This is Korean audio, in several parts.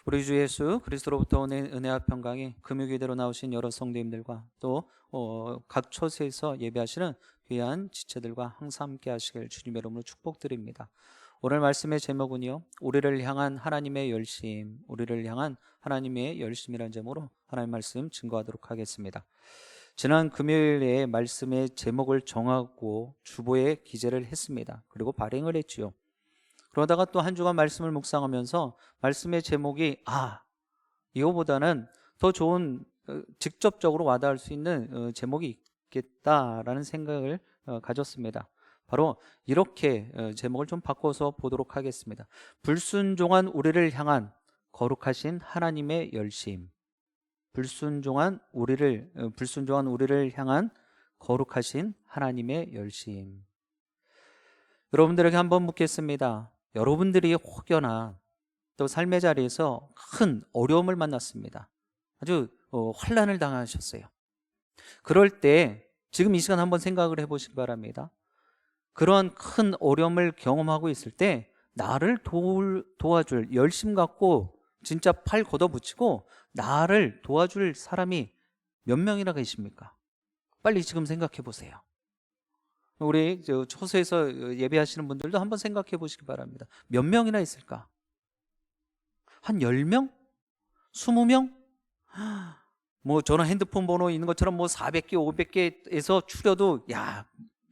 우리 주 예수 그리스도로부터 온 은혜와 평강이 금요기대로 나오신 여러 성도님들과 또 각 처소에서 예배하시는 귀한 지체들과 항상 함께 하시길 주님의 이름으로 축복드립니다. 오늘 말씀의 제목은요, 우리를 향한 하나님의 열심, 우리를 향한 하나님의 열심이라는 제목으로 하나님 말씀 증거하도록 하겠습니다. 지난 금요일에 말씀의 제목을 정하고 주보에 기재를 했습니다. 그리고 발행을 했지요. 그러다가 또 한 주간 말씀을 묵상하면서 말씀의 제목이 이거보다는 더 좋은 직접적으로 와닿을 수 있는 제목이 있겠다라는 생각을 가졌습니다. 바로 이렇게 제목을 좀 바꿔서 보도록 하겠습니다. 불순종한 우리를 향한 거룩하신 하나님의 열심. 불순종한 우리를 향한 거룩하신 하나님의 열심. 여러분들에게 한번 묻겠습니다. 여러분들이 혹여나 또 삶의 자리에서 큰 어려움을 만났습니다. 아주 환난을 당하셨어요. 그럴 때 지금 이 시간 한번 생각을 해보시기 바랍니다. 그런 큰 어려움을 경험하고 있을 때 나를 도와줄 열심 갖고 진짜 팔 걷어붙이고 나를 도와줄 사람이 몇 명이나 계십니까? 빨리 지금 생각해 보세요. 우리 초소에서 예배하시는 분들도 한번 생각해 보시기 바랍니다. 몇 명이나 있을까? 한 10명? 20명? 뭐 저는 핸드폰 번호 있는 것처럼 뭐 400개, 500개에서 추려도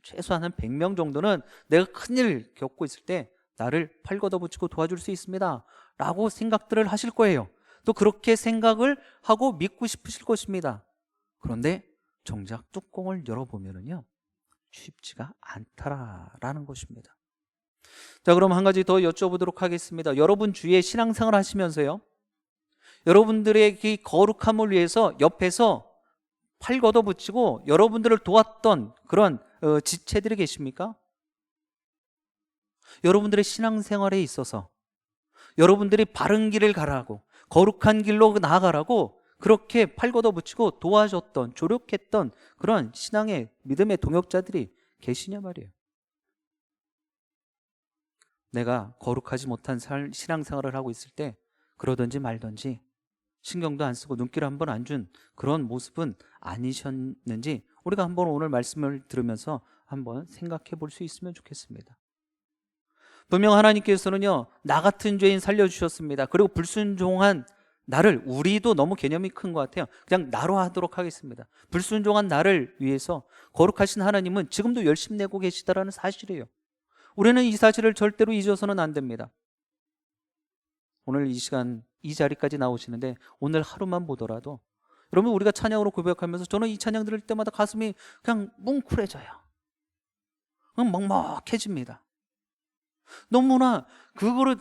최소한 한 100명 정도는 내가 큰일 겪고 있을 때 나를 팔 걷어붙이고 도와줄 수 있습니다 라고 생각들을 하실 거예요. 또 그렇게 생각을 하고 믿고 싶으실 것입니다. 그런데 정작 뚜껑을 열어보면은요, 쉽지가 않다라는 것입니다. 자, 그럼 한 가지 더 여쭤보도록 하겠습니다. 여러분 주위에 신앙생활 하시면서요, 여러분들의 이 거룩함을 위해서 옆에서 팔 걷어붙이고 여러분들을 도왔던 그런 지체들이 계십니까? 여러분들의 신앙생활에 있어서 여러분들이 바른 길을 가라고, 거룩한 길로 나아가라고 그렇게 팔 걷어붙이고 도와줬던, 조력했던 그런 신앙의 믿음의 동역자들이 계시냐 말이에요. 내가 거룩하지 못한 신앙생활을 하고 있을 때 그러든지 말든지 신경도 안 쓰고 눈길 한 번 안 준 그런 모습은 아니셨는지 우리가 한번 오늘 말씀을 들으면서 한번 생각해 볼 수 있으면 좋겠습니다. 분명 하나님께서는요, 나 같은 죄인 살려주셨습니다. 그리고 불순종한 나를, 우리도 너무 개념이 큰 것 같아요. 그냥 나로 하도록 하겠습니다. 불순종한 나를 위해서 거룩하신 하나님은 지금도 열심 내고 계시다라는 사실이에요. 우리는 이 사실을 절대로 잊어서는 안 됩니다. 오늘 이 시간 이 자리까지 나오시는데 오늘 하루만 보더라도 여러분, 우리가 찬양으로 고백하면서 저는 이 찬양 들을 때마다 가슴이 그냥 뭉클해져요. 그냥 먹먹해집니다. 너무나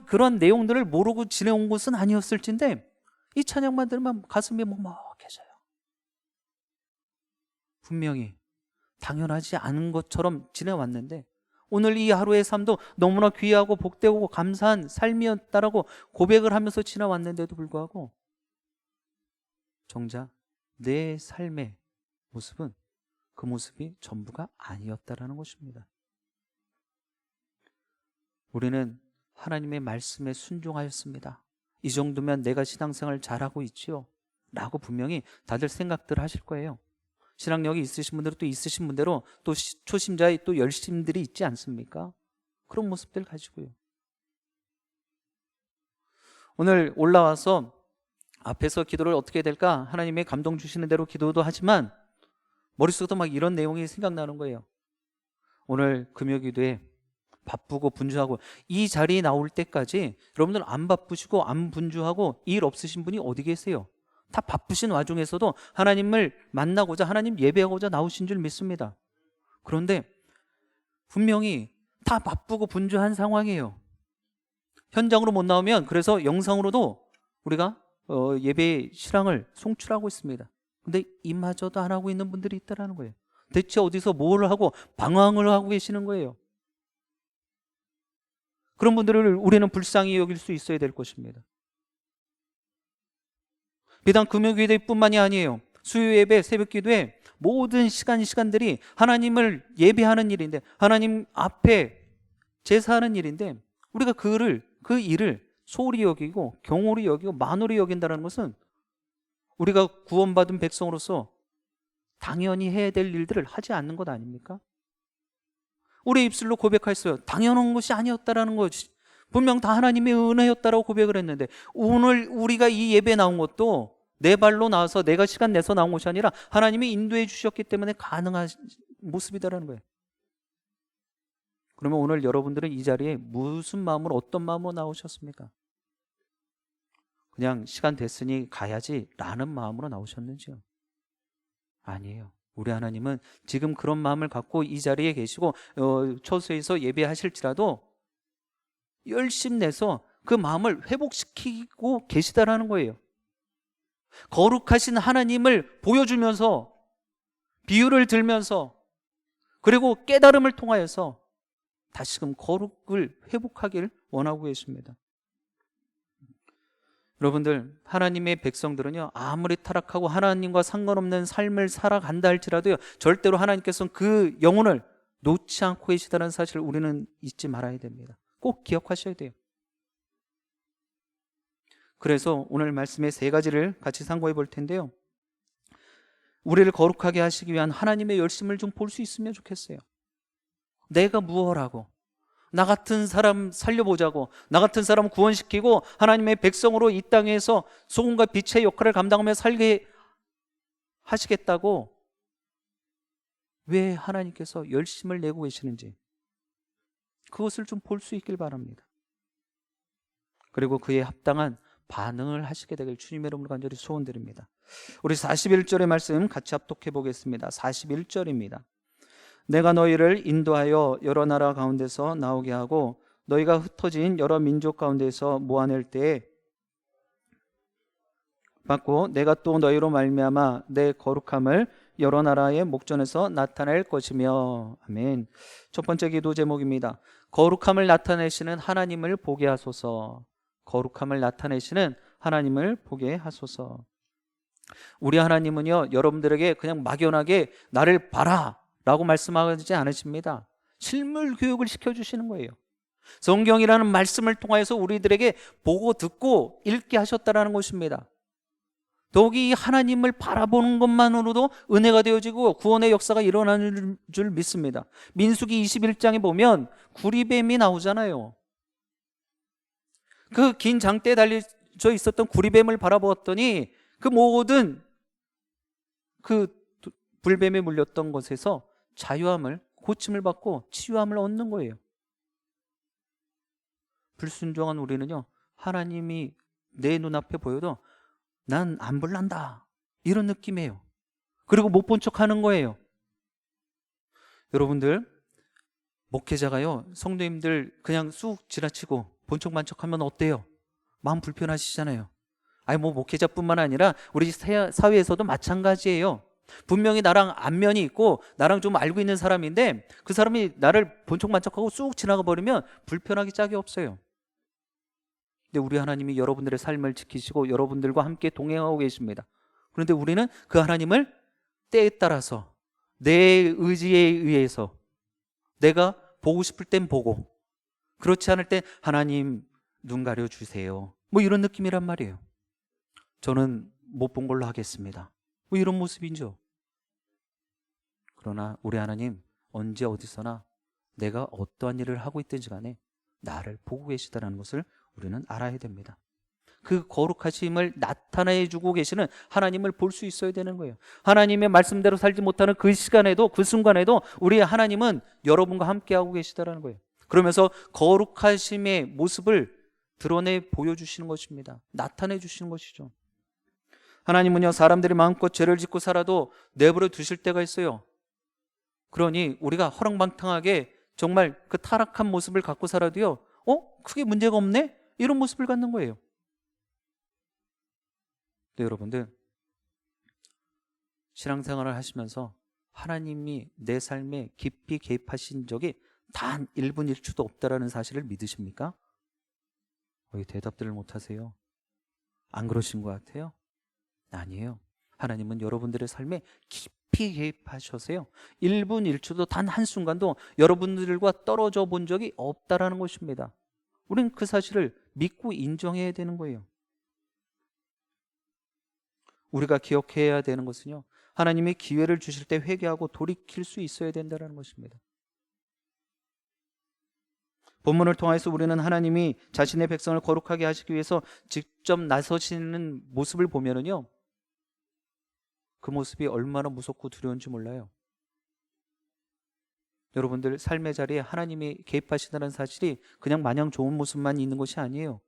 그런 내용들을 모르고 지내온 것은 아니었을진데 이 찬양만 들으면 가슴이 먹먹해져요. 분명히 당연하지 않은 것처럼 지내왔는데 오늘 이 하루의 삶도 너무나 귀하고 복되고 감사한 삶이었다라고 고백을 하면서 지나왔는데도 불구하고 정작 내 삶의 모습은 그 모습이 전부가 아니었다라는 것입니다. 우리는 하나님의 말씀에 순종하였습니다. 이 정도면 내가 신앙생활 잘하고 있지요 라고 분명히 다들 생각들 하실 거예요. 신앙력이 있으신 분들은 또 있으신 분대로 또 초심자의 또 열심들이 있지 않습니까? 그런 모습들 가지고요. 오늘 올라와서 앞에서 기도를 어떻게 해야 될까? 하나님의 감동 주시는 대로 기도도 하지만 머릿속에도 막 이런 내용이 생각나는 거예요. 오늘 금요기도에 바쁘고 분주하고 이 자리에 나올 때까지 여러분들 안 바쁘시고 안 분주하고 일 없으신 분이 어디 계세요? 다 바쁘신 와중에서도 하나님을 만나고자, 하나님 예배하고자 나오신 줄 믿습니다. 그런데 분명히 다 바쁘고 분주한 상황이에요. 현장으로 못 나오면 그래서 영상으로도 우리가 예배의 실황을 송출하고 있습니다. 근데 이마저도 안 하고 있는 분들이 있다는 거예요. 대체 어디서 뭘 하고 방황을 하고 계시는 거예요. 그런 분들을 우리는 불쌍히 여길 수 있어야 될 것입니다. 비단 금요기도뿐만이 아니에요. 수요 예배, 새벽 기도에 모든 시간들이 하나님을 예배하는 일인데, 하나님 앞에 제사하는 일인데 우리가 그 일을 소홀히 여기고 경홀히 여기고 만홀히 여긴다는 것은 우리가 구원받은 백성으로서 당연히 해야 될 일들을 하지 않는 것 아닙니까? 우리 입술로 고백했어요. 당연한 것이 아니었다라는 거지. 분명 다 하나님의 은혜였다라고 고백을 했는데, 오늘 우리가 이 예배에 나온 것도 내 발로 나와서 내가 시간 내서 나온 것이 아니라 하나님이 인도해 주셨기 때문에 가능한 모습이다라는 거예요. 그러면 오늘 여러분들은 이 자리에 무슨 마음으로, 어떤 마음으로 나오셨습니까? 그냥 시간 됐으니 가야지 라는 마음으로 나오셨는지요? 아니에요. 우리 하나님은 지금 그런 마음을 갖고 이 자리에 계시고 처소에서 예배하실지라도 열심 내서 그 마음을 회복시키고 계시다라는 거예요. 거룩하신 하나님을 보여주면서, 비유를 들면서, 그리고 깨달음을 통하여서 다시금 거룩을 회복하길 원하고 계십니다. 여러분들, 하나님의 백성들은요, 아무리 타락하고 하나님과 상관없는 삶을 살아간다 할지라도요, 절대로 하나님께서는 그 영혼을 놓지 않고 계시다는 사실을 우리는 잊지 말아야 됩니다. 꼭 기억하셔야 돼요. 그래서 오늘 말씀의 세 가지를 같이 상고해 볼 텐데요, 우리를 거룩하게 하시기 위한 하나님의 열심을 좀 볼 수 있으면 좋겠어요. 내가 무엇하고 나 같은 사람 살려보자고, 나 같은 사람 구원시키고 하나님의 백성으로 이 땅에서 소금과 빛의 역할을 감당하며 살게 하시겠다고 왜 하나님께서 열심을 내고 계시는지, 그것을 좀 볼 수 있길 바랍니다. 그리고 그에 합당한 반응을 하시게 되길 주님의 이름으로 간절히 소원드립니다. 우리 41절의 말씀 같이 합독해 보겠습니다. 41절입니다. 내가 너희를 인도하여 여러 나라 가운데서 나오게 하고 너희가 흩어진 여러 민족 가운데서 모아낼 때에 받고 내가 또 너희로 말미암아 내 거룩함을 여러 나라의 목전에서 나타낼 것이며. 아멘. 첫 번째 기도 제목입니다. 거룩함을 나타내시는 하나님을 보게 하소서. 거룩함을 나타내시는 하나님을 보게 하소서. 우리 하나님은요, 여러분들에게 그냥 막연하게 나를 봐라 라고 말씀하지 않으십니다. 실물 교육을 시켜주시는 거예요. 성경이라는 말씀을 통해서 우리들에게 보고 듣고 읽게 하셨다는 것입니다. 더욱이 이 하나님을 바라보는 것만으로도 은혜가 되어지고 구원의 역사가 일어나는 줄 믿습니다. 민수기 21장에 보면 구리뱀이 나오잖아요. 그 긴 장대에 달려져 있었던 구리뱀을 바라보았더니 그 모든 그 불뱀에 물렸던 것에서 자유함을, 고침을 받고 치유함을 얻는 거예요. 불순종한 우리는요, 하나님이 내 눈앞에 보여도 난 안 볼란다 이런 느낌이에요. 그리고 못 본 척 하는 거예요. 여러분들, 목회자가요, 성도님들 그냥 쑥 지나치고 본 척만 척하면 어때요? 마음 불편하시잖아요. 아니 뭐 목회자뿐만 아니라 우리 사회에서도 마찬가지예요. 분명히 나랑 안면이 있고 나랑 좀 알고 있는 사람인데 그 사람이 나를 본척만척하고 쑥 지나가 버리면 불편하기 짝이 없어요. 근데 우리 하나님이 여러분들의 삶을 지키시고 여러분들과 함께 동행하고 계십니다. 그런데 우리는 그 하나님을 때에 따라서 내 의지에 의해서 내가 보고 싶을 땐 보고, 그렇지 않을 때 하나님 눈 가려주세요 뭐 이런 느낌이란 말이에요. 저는 못 본 걸로 하겠습니다 뭐 이런 모습이죠. 그러나 우리 하나님 언제 어디서나 내가 어떠한 일을 하고 있든지 간에 나를 보고 계시다는 것을 우리는 알아야 됩니다. 그 거룩하심을 나타내 주고 계시는 하나님을 볼 수 있어야 되는 거예요. 하나님의 말씀대로 살지 못하는 그 시간에도, 그 순간에도 우리 하나님은 여러분과 함께하고 계시다는 거예요. 그러면서 거룩하심의 모습을 드러내 보여주시는 것입니다. 나타내 주시는 것이죠. 하나님은요, 사람들이 마음껏 죄를 짓고 살아도 내버려 두실 때가 있어요. 그러니 우리가 허랑방탕하게 정말 그 타락한 모습을 갖고 살아도요, 크게 문제가 없네? 이런 모습을 갖는 거예요. 네, 여러분들, 신앙생활을 하시면서 하나님이 내 삶에 깊이 개입하신 적이 단 1분 1초도 없다라는 사실을 믿으십니까? 왜 대답들을 못하세요? 안 그러신 것 같아요? 아니에요. 하나님은 여러분들의 삶에 깊이 개입하셔서요, 1분 1초도 단 한순간도 여러분들과 떨어져 본 적이 없다라는 것입니다. 우리는 그 사실을 믿고 인정해야 되는 거예요. 우리가 기억해야 되는 것은요, 하나님이 기회를 주실 때 회개하고 돌이킬 수 있어야 된다는 것입니다. 본문을 통해서 우리는 하나님이 자신의 백성을 거룩하게 하시기 위해서 직접 나서시는 모습을 보면은요, 그 모습이 얼마나 무섭고 두려운지 몰라요. 여러분들 삶의 자리에 하나님이 개입하시다는 사실이 그냥 마냥 좋은 모습만 있는 것이 아니에요.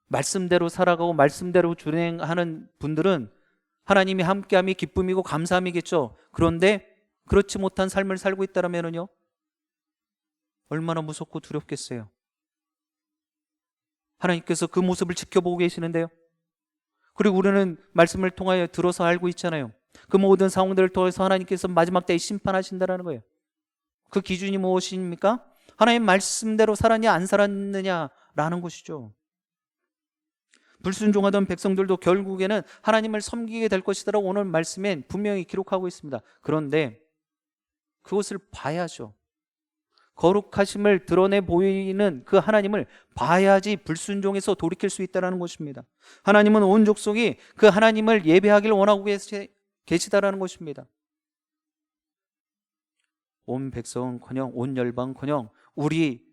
말씀대로 살아가고 말씀대로 준행하는 분들은 하나님이 함께함이 기쁨이고 감사함이겠죠. 그런데 그렇지 못한 삶을 살고 있다면요, 얼마나 무섭고 두렵겠어요. 하나님께서 그 모습을 지켜보고 계시는데요. 그리고 우리는 말씀을 통하여 들어서 알고 있잖아요. 그 모든 상황들을 통해서 하나님께서 마지막 때에 심판하신다는 거예요. 그 기준이 무엇입니까? 하나님 말씀대로 살았냐 안 살았느냐라는 것이죠. 불순종하던 백성들도 결국에는 하나님을 섬기게 될 것이라고 오늘 말씀엔 분명히 기록하고 있습니다. 그런데 그것을 봐야죠. 거룩하심을 드러내 보이는 그 하나님을 봐야지 불순종해서 돌이킬 수 있다는 것입니다. 하나님은 온 족속이 그 하나님을 예배하기를 원하고 계시다라는 것입니다. 온 백성은커녕 온 열방은커녕 우리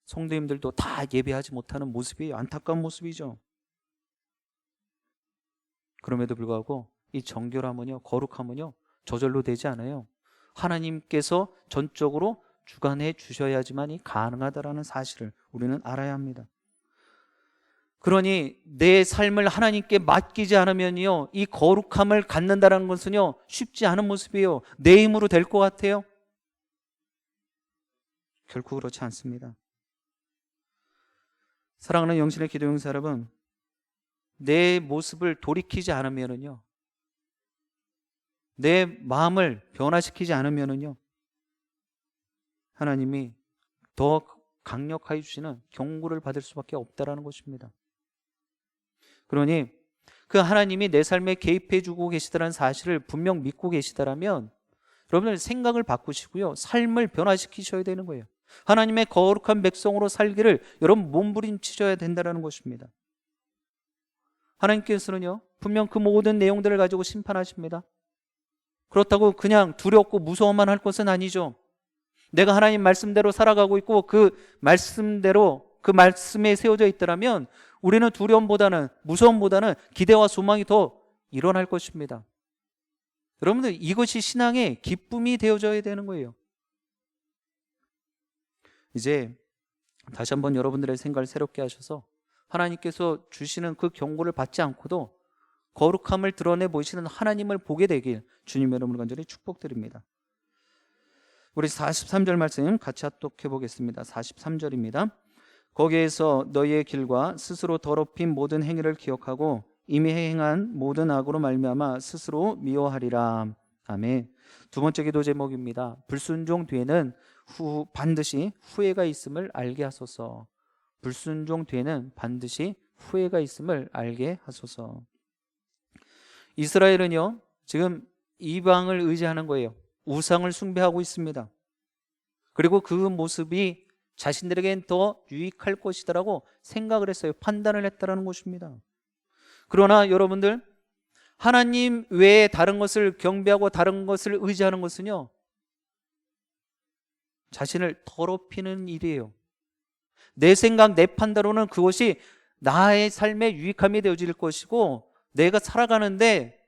성도님들도 다 예배하지 못하는 모습이 안타까운 모습이죠. 그럼에도 불구하고 이 정결함은요, 거룩함은요, 저절로 되지 않아요. 하나님께서 전적으로 주관해 주셔야지만이 가능하다라는 사실을 우리는 알아야 합니다. 그러니 내 삶을 하나님께 맡기지 않으면요, 이 거룩함을 갖는다는 것은요, 쉽지 않은 모습이에요. 내 힘으로 될 것 같아요? 결코 그렇지 않습니다. 사랑하는 영신의 기도용사 여러분, 내 모습을 돌이키지 않으면요, 내 마음을 변화시키지 않으면요, 하나님이 더 강력하게 주시는 경고를 받을 수밖에 없다라는 것입니다. 그러니 그 하나님이 내 삶에 개입해 주고 계시다는 사실을 분명 믿고 계시다라면 여러분들 생각을 바꾸시고요, 삶을 변화시키셔야 되는 거예요. 하나님의 거룩한 백성으로 살기를 여러분 몸부림치셔야 된다는 것입니다. 하나님께서는요, 분명 그 모든 내용들을 가지고 심판하십니다. 그렇다고 그냥 두렵고 무서워만 할 것은 아니죠. 내가 하나님 말씀대로 살아가고 있고 그 말씀대로 그 말씀에 세워져 있더라면 우리는 두려움보다는, 무서움보다는 기대와 소망이 더 일어날 것입니다. 여러분들, 이것이 신앙의 기쁨이 되어져야 되는 거예요. 이제 다시 한번 여러분들의 생각을 새롭게 하셔서 하나님께서 주시는 그 경고를 받지 않고도 거룩함을 드러내 보이시는 하나님을 보게 되길 주님 여러분을 간절히 축복드립니다. 우리 43절 말씀 같이 합독해 보겠습니다. 43절입니다. 거기에서 너희의 길과 스스로 더럽힌 모든 행위를 기억하고 이미 행한 모든 악으로 말미암아 스스로 미워하리라. 아멘. 두 번째 기도 제목입니다. 불순종 뒤에는 반드시 후회가 있음을 알게 하소서. 불순종 뒤에는 반드시 후회가 있음을 알게 하소서. 이스라엘은요, 지금 이방을 의지하는 거예요. 우상을 숭배하고 있습니다. 그리고 그 모습이 자신들에겐 더 유익할 것이다라고 생각을 했어요. 판단을 했다라는 것입니다. 그러나 여러분들, 하나님 외에 다른 것을 경배하고 다른 것을 의지하는 것은요, 자신을 더럽히는 일이에요. 내 생각, 내 판단으로는 그것이 나의 삶에 유익함이 되어질 것이고 내가 살아가는데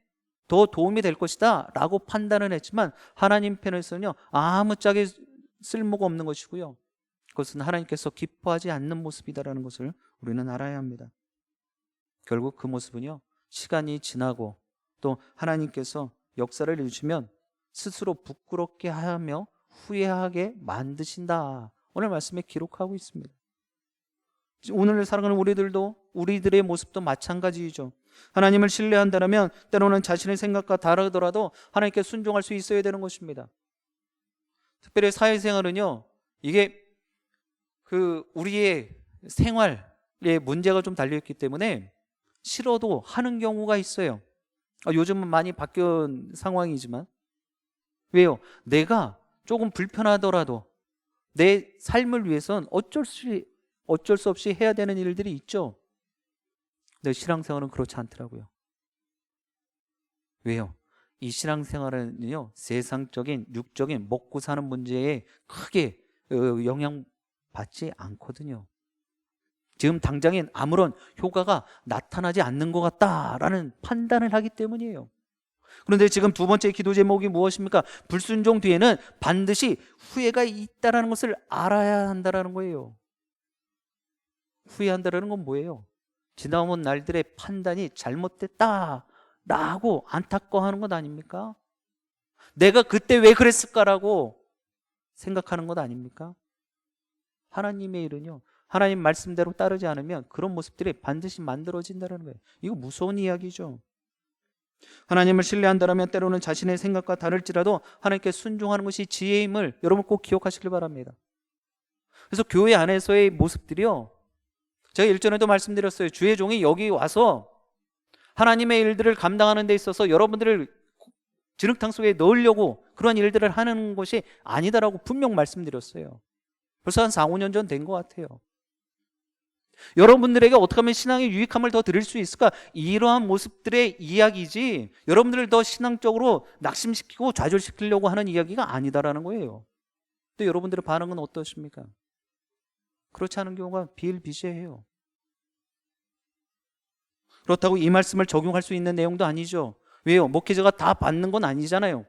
더 도움이 될 것이다 라고 판단을 했지만 하나님 편에서는요, 아무짝에 쓸모가 없는 것이고요, 그것은 하나님께서 기뻐하지 않는 모습이다라는 것을 우리는 알아야 합니다. 결국 그 모습은요, 시간이 지나고 또 하나님께서 역사를 이루시면 스스로 부끄럽게 하며 후회하게 만드신다, 오늘 말씀에 기록하고 있습니다. 오늘 살아가는 우리들의 모습도 마찬가지이죠. 하나님을 신뢰한다면 때로는 자신의 생각과 다르더라도 하나님께 순종할 수 있어야 되는 것입니다. 특별히 사회생활은요, 이게 우리의 생활에 문제가 좀 달려있기 때문에 싫어도 하는 경우가 있어요. 요즘은 많이 바뀐 상황이지만, 왜요? 내가 조금 불편하더라도 내 삶을 위해서는 어쩔 수 어쩔 수 없이 해야 되는 일들이 있죠. 근데 신앙생활은 그렇지 않더라고요. 왜요? 이 신앙생활은요, 세상적인 육적인 먹고 사는 문제에 크게 영향받지 않거든요. 지금 당장엔 아무런 효과가 나타나지 않는 것 같다라는 판단을 하기 때문이에요. 그런데 지금 두 번째 기도 제목이 무엇입니까? 불순종 뒤에는 반드시 후회가 있다는 것을 알아야 한다는 거예요. 후회한다는 건 뭐예요? 지나온 날들의 판단이 잘못됐다라고 안타까워하는 것 아닙니까? 내가 그때 왜 그랬을까라고 생각하는 것 아닙니까? 하나님의 일은요, 하나님 말씀대로 따르지 않으면 그런 모습들이 반드시 만들어진다는 거예요. 이거 무서운 이야기죠. 하나님을 신뢰한다면 때로는 자신의 생각과 다를지라도 하나님께 순종하는 것이 지혜임을 여러분 꼭 기억하시길 바랍니다. 그래서 교회 안에서의 모습들이요, 제가 일전에도 말씀드렸어요. 주의 종이 여기 와서 하나님의 일들을 감당하는 데 있어서 여러분들을 진흙탕 속에 넣으려고 그런 일들을 하는 것이 아니다라고 분명 말씀드렸어요. 벌써 한 4, 5년 전 된 것 같아요. 여러분들에게 어떻게 하면 신앙의 유익함을 더 드릴 수 있을까? 이러한 모습들의 이야기지 여러분들을 더 신앙적으로 낙심시키고 좌절시키려고 하는 이야기가 아니다라는 거예요. 또 여러분들의 반응은 어떠십니까? 그렇지 않은 경우가 비일비재해요. 그렇다고 이 말씀을 적용할 수 있는 내용도 아니죠. 왜요? 목회자가 다 받는 건 아니잖아요.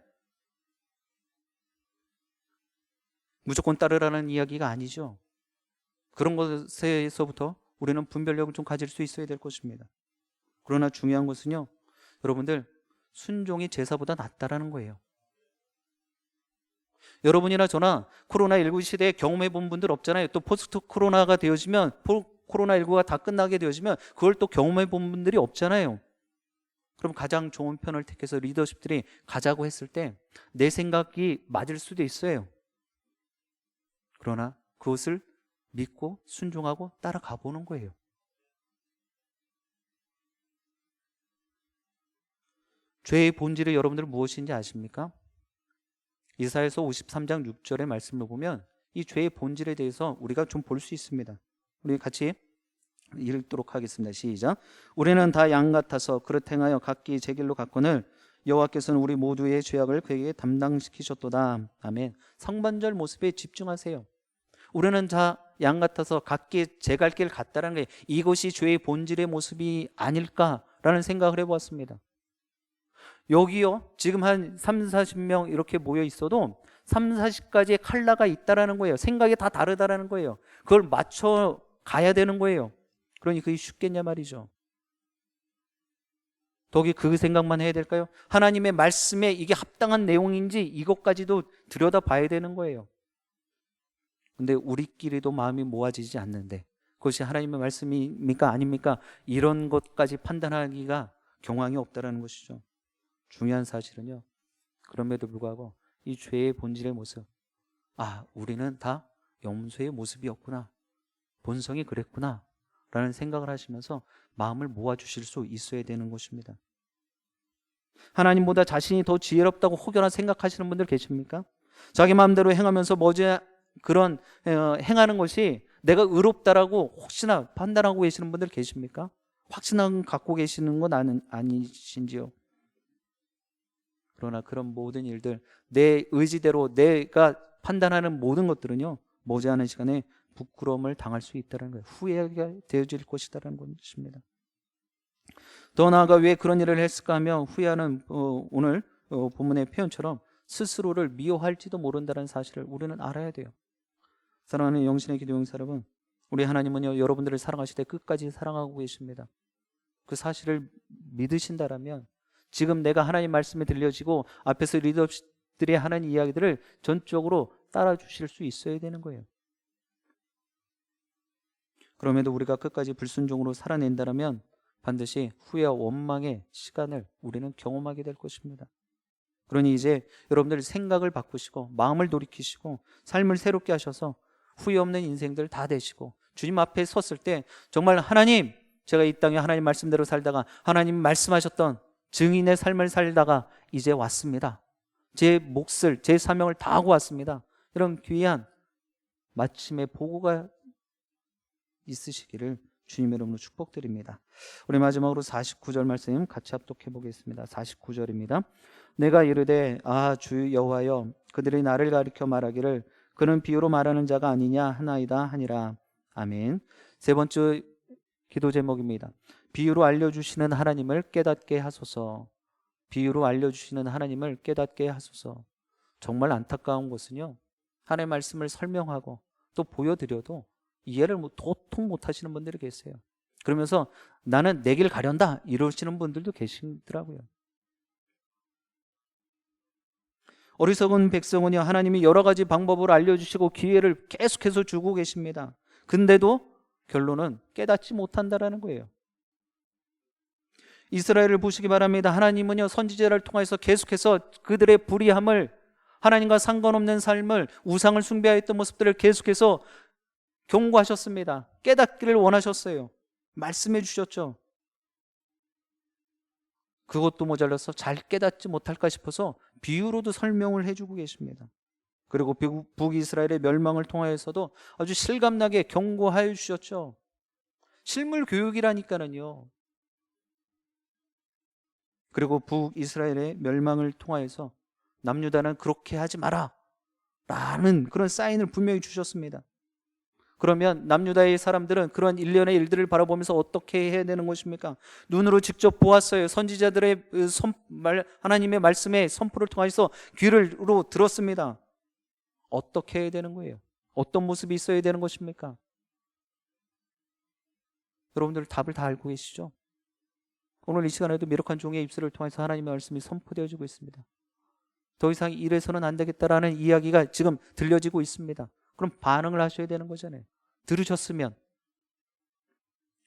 무조건 따르라는 이야기가 아니죠. 그런 것에서부터 우리는 분별력을 좀 가질 수 있어야 될 것입니다. 그러나 중요한 것은요, 여러분들 순종이 제사보다 낫다라는 거예요. 여러분이나 저나 코로나19 시대에 경험해 본 분들 없잖아요. 또 포스트 코로나가 되어지면, 코로나19가 다 끝나게 되어지면 그걸 또 경험해 본 분들이 없잖아요. 그럼 가장 좋은 편을 택해서 리더십들이 가자고 했을 때 내 생각이 맞을 수도 있어요. 그러나 그것을 믿고 순종하고 따라가 보는 거예요. 죄의 본질이 여러분들 무엇인지 아십니까? 이사야서 53장 6절의 말씀을 보면 이 죄의 본질에 대해서 우리가 좀 볼 수 있습니다. 우리 같이 읽도록 하겠습니다. 시작. 우리는 다 양 같아서 그릇 행하여 각기 제 길로 갔거늘 여호와께서는 우리 모두의 죄악을 그에게 담당시키셨도다. 아멘. 성반절 모습에 집중하세요. 우리는 다 양 같아서 각기 제 갈 길 갔다라는 게 이것이 죄의 본질의 모습이 아닐까라는 생각을 해보았습니다. 여기요, 지금 한 3, 40명 이렇게 모여 있어도 3, 40가지의 컬러가 있다라는 거예요. 생각이 다 다르다라는 거예요. 그걸 맞춰 가야 되는 거예요. 그러니 그게 쉽겠냐 말이죠. 더욱이 그 생각만 해야 될까요? 하나님의 말씀에 이게 합당한 내용인지 이것까지도 들여다봐야 되는 거예요. 근데 우리끼리도 마음이 모아지지 않는데 그것이 하나님의 말씀입니까 아닙니까? 이런 것까지 판단하기가 경황이 없다라는 것이죠. 중요한 사실은요, 그럼에도 불구하고 이 죄의 본질의 모습, 우리는 다 염소의 모습이었구나, 본성이 그랬구나 라는 생각을 하시면서 마음을 모아주실 수 있어야 되는 것입니다. 하나님보다 자신이 더 지혜롭다고 혹여나 생각하시는 분들 계십니까? 자기 마음대로 행하면서 그런 행하는 것이 내가 의롭다라고 혹시나 판단하고 계시는 분들 계십니까? 확신을 갖고 계시는 건 아니신지요? 그러나 그런 모든 일들, 내 의지대로 내가 판단하는 모든 것들은요, 머지않은 시간에 부끄러움을 당할 수 있다는 거예요. 후회가 되어질 것이다라는 것입니다. 더 나아가 왜 그런 일을 했을까 하면 후회하는 오늘 본문의 표현처럼 스스로를 미워할지도 모른다는 사실을 우리는 알아야 돼요. 사랑하는 영신의 기도 용사 여러분, 우리 하나님은요, 여러분들을 사랑하실 때 끝까지 사랑하고 계십니다. 그 사실을 믿으신다라면 지금 내가 하나님 말씀에 들려지고 앞에서 리더들이 하는 이야기들을 전적으로 따라주실 수 있어야 되는 거예요. 그럼에도 우리가 끝까지 불순종으로 살아낸다면 반드시 후회와 원망의 시간을 우리는 경험하게 될 것입니다. 그러니 이제 여러분들 생각을 바꾸시고 마음을 돌이키시고 삶을 새롭게 하셔서 후회 없는 인생들 다 되시고 주님 앞에 섰을 때 정말 하나님, 제가 이 땅에 하나님 말씀대로 살다가 하나님 말씀하셨던 증인의 삶을 살다가 이제 왔습니다. 제 몫을, 제 사명을 다 하고 왔습니다. 이런 귀한 마침의 보고가 있으시기를 주님의 이름으로 축복드립니다. 우리 마지막으로 49절 말씀 같이 합독해 보겠습니다. 49절입니다. 내가 이르되 주 여호와여 그들이 나를 가리켜 말하기를 그는 비유로 말하는 자가 아니냐 하나이다 하니라. 아멘. 세 번째 기도 제목입니다. 비유로 알려주시는 하나님을 깨닫게 하소서. 비유로 알려주시는 하나님을 깨닫게 하소서. 정말 안타까운 것은요, 하나님의 말씀을 설명하고 또 보여드려도 이해를 도통 못하시는 분들이 계세요. 그러면서 나는 내 길 가련다 이러시는 분들도 계시더라고요. 어리석은 백성은요, 하나님이 여러 가지 방법을 알려주시고 기회를 계속해서 주고 계십니다. 근데도 결론은 깨닫지 못한다라는 거예요. 이스라엘을 보시기 바랍니다. 하나님은요, 선지자를 통해서 계속해서 그들의 불의함을, 하나님과 상관없는 삶을, 우상을 숭배하였던 모습들을 계속해서 경고하셨습니다. 깨닫기를 원하셨어요. 말씀해 주셨죠. 그것도 모자라서 잘 깨닫지 못할까 싶어서 비유로도 설명을 해주고 계십니다. 그리고 북이스라엘의 멸망을 통하여서도 아주 실감나게 경고하여 주셨죠. 실물 교육이라니까는요. 그리고 북이스라엘의 멸망을 통하여서 남유다는 그렇게 하지 마라 라는 그런 사인을 분명히 주셨습니다. 그러면 남유다의 사람들은 그런 일련의 일들을 바라보면서 어떻게 해야 되는 것입니까? 눈으로 직접 보았어요. 선지자들의 하나님의 말씀의 선포를 통해서 귀로 들었습니다. 어떻게 해야 되는 거예요? 어떤 모습이 있어야 되는 것입니까? 여러분들 답을 다 알고 계시죠? 오늘 이 시간에도 미력한 종의 입술을 통해서 하나님의 말씀이 선포되어지고 있습니다. 더 이상 이래서는 안 되겠다라는 이야기가 지금 들려지고 있습니다. 그럼 반응을 하셔야 되는 거잖아요. 들으셨으면.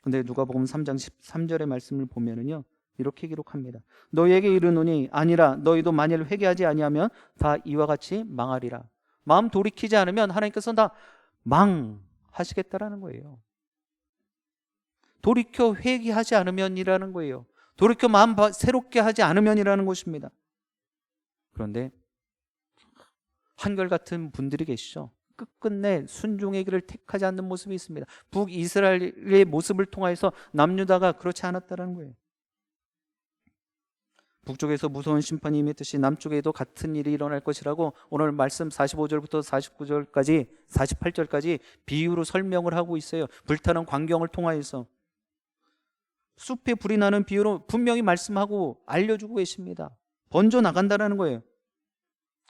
근데 누가복음 3장 13절의 말씀을 보면은요, 이렇게 기록합니다. 너희에게 이르노니 아니라 너희도 만일 회개하지 아니하면 다 이와 같이 망하리라. 마음 돌이키지 않으면 하나님께서는 다 망하시겠다라는 거예요. 돌이켜 회개하지 않으면이라는 거예요. 돌이켜 마음 새롭게 하지 않으면이라는 것입니다. 그런데 한결같은 분들이 계시죠. 끝끝내 순종의 길을 택하지 않는 모습이 있습니다. 북이스라엘의 모습을 통해서 남유다가 그렇지 않았다는 거예요. 북쪽에서 무서운 심판이 임했듯이 남쪽에도 같은 일이 일어날 것이라고 오늘 말씀 45절부터 49절까지 48절까지 비유로 설명을 하고 있어요. 불타는 광경을 통하여서 숲에 불이 나는 비유로 분명히 말씀하고 알려주고 계십니다. 번져 나간다는 거예요.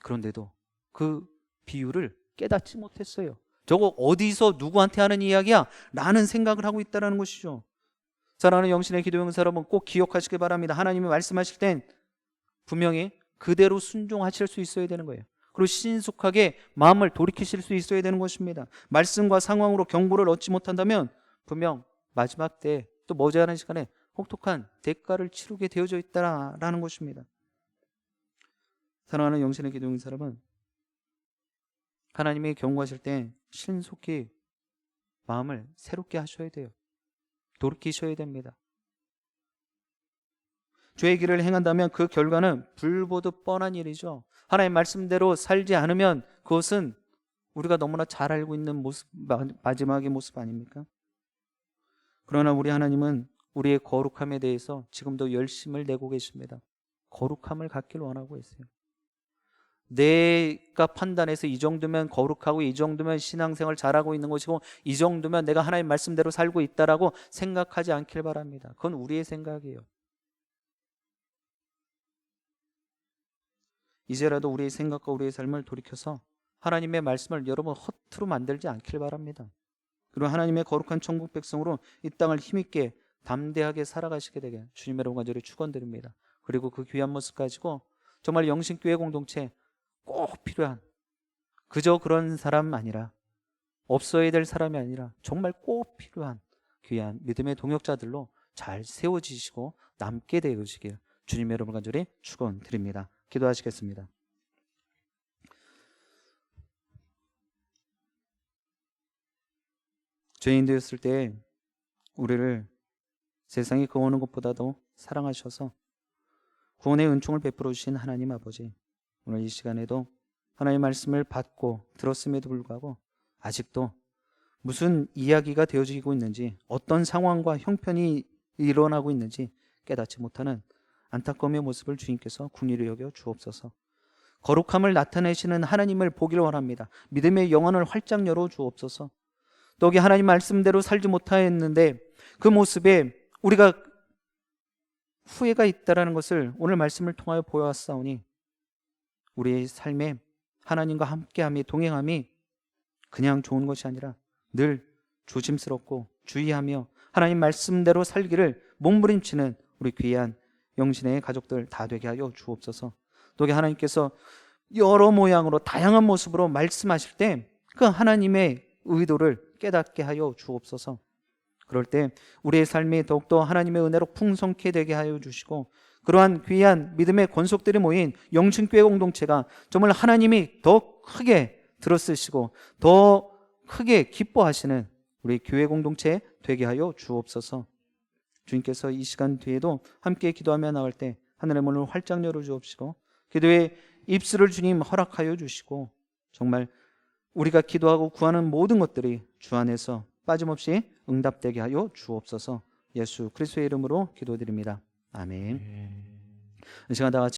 그런데도 그 비유를 깨닫지 못했어요. 저거 어디서 누구한테 하는 이야기야? 라는 생각을 하고 있다는 것이죠. 사랑하는 영신의 기도 영상 여러분, 꼭 기억하시기 바랍니다. 하나님이 말씀하실 땐 분명히 그대로 순종하실 수 있어야 되는 거예요. 그리고 신속하게 마음을 돌이키실 수 있어야 되는 것입니다. 말씀과 상황으로 경고를 얻지 못한다면 분명 마지막 때 또 머지않은 시간에 혹독한 대가를 치르게 되어져 있다라는 것입니다. 사랑하는 영신의 기도 영상 여러분, 하나님이 경고하실 때 신속히 마음을 새롭게 하셔야 돼요. 돌이키셔야 됩니다. 죄의 길을 행한다면 그 결과는 불보듯 뻔한 일이죠. 하나님의 말씀대로 살지 않으면 그것은 우리가 너무나 잘 알고 있는 모습, 마지막의 모습 아닙니까? 그러나 우리 하나님은 우리의 거룩함에 대해서 지금도 열심을 내고 계십니다. 거룩함을 갖길 원하고 있어요. 내가 판단해서 이 정도면 거룩하고 이 정도면 신앙생활 잘하고 있는 것이고 이 정도면 내가 하나님 말씀대로 살고 있다라고 생각하지 않길 바랍니다. 그건 우리의 생각이에요. 이제라도 우리의 생각과 우리의 삶을 돌이켜서 하나님의 말씀을 여러분 허투루 만들지 않길 바랍니다. 그리고 하나님의 거룩한 천국 백성으로 이 땅을 힘있게 담대하게 살아가시게 되게 주님의 이름으로 간절히 축원드립니다. 그리고 그 귀한 모습 가지고 정말 영신교회 공동체 꼭 필요한, 그저 그런 사람 아니라, 없어야 될 사람이 아니라 정말 꼭 필요한 귀한 믿음의 동역자들로 잘 세워지시고 남게 되어지길 주님의 이름으로 간절히 축원드립니다. 기도하시겠습니다. 죄인 되었을 때 우리를 세상이 구원하는 것보다도 사랑하셔서 구원의 은총을 베풀어 주신 하나님 아버지, 오늘 이 시간에도 하나님의 말씀을 받고 들었음에도 불구하고 아직도 무슨 이야기가 되어지고 있는지, 어떤 상황과 형편이 일어나고 있는지 깨닫지 못하는 안타까움의 모습을 주님께서 긍휼히 여겨 주옵소서. 거룩함을 나타내시는 하나님을 보기를 원합니다. 믿음의 영혼을 활짝 열어 주옵소서. 또 하나님 말씀대로 살지 못하였는데 그 모습에 우리가 후회가 있다라는 것을 오늘 말씀을 통하여 보여왔사오니 우리의 삶에 하나님과 함께함이, 동행함이 그냥 좋은 것이 아니라 늘 조심스럽고 주의하며 하나님 말씀대로 살기를 몸부림치는 우리 귀한 영신의 가족들 다 되게 하여 주옵소서. 또 하나님께서 여러 모양으로 다양한 모습으로 말씀하실 때 그 하나님의 의도를 깨닫게 하여 주옵소서. 그럴 때 우리의 삶이 더욱더 하나님의 은혜로 풍성케 되게 하여 주시고, 그러한 귀한 믿음의 권속들이 모인 영신교회 공동체가 정말 하나님이 더 크게 들어쓰시고 더 크게 기뻐하시는 우리 교회 공동체 되게 하여 주옵소서. 주님께서 이 시간 뒤에도 함께 기도하며 나올 때 하늘의 문을 활짝 열어 주옵시고 기도의 입술을 주님 허락하여 주시고, 정말 우리가 기도하고 구하는 모든 것들이 주 안에서 빠짐없이 응답되게 하여 주옵소서. 예수 그리스도의 이름으로 기도드립니다. 아멘. 이 시간 다 같이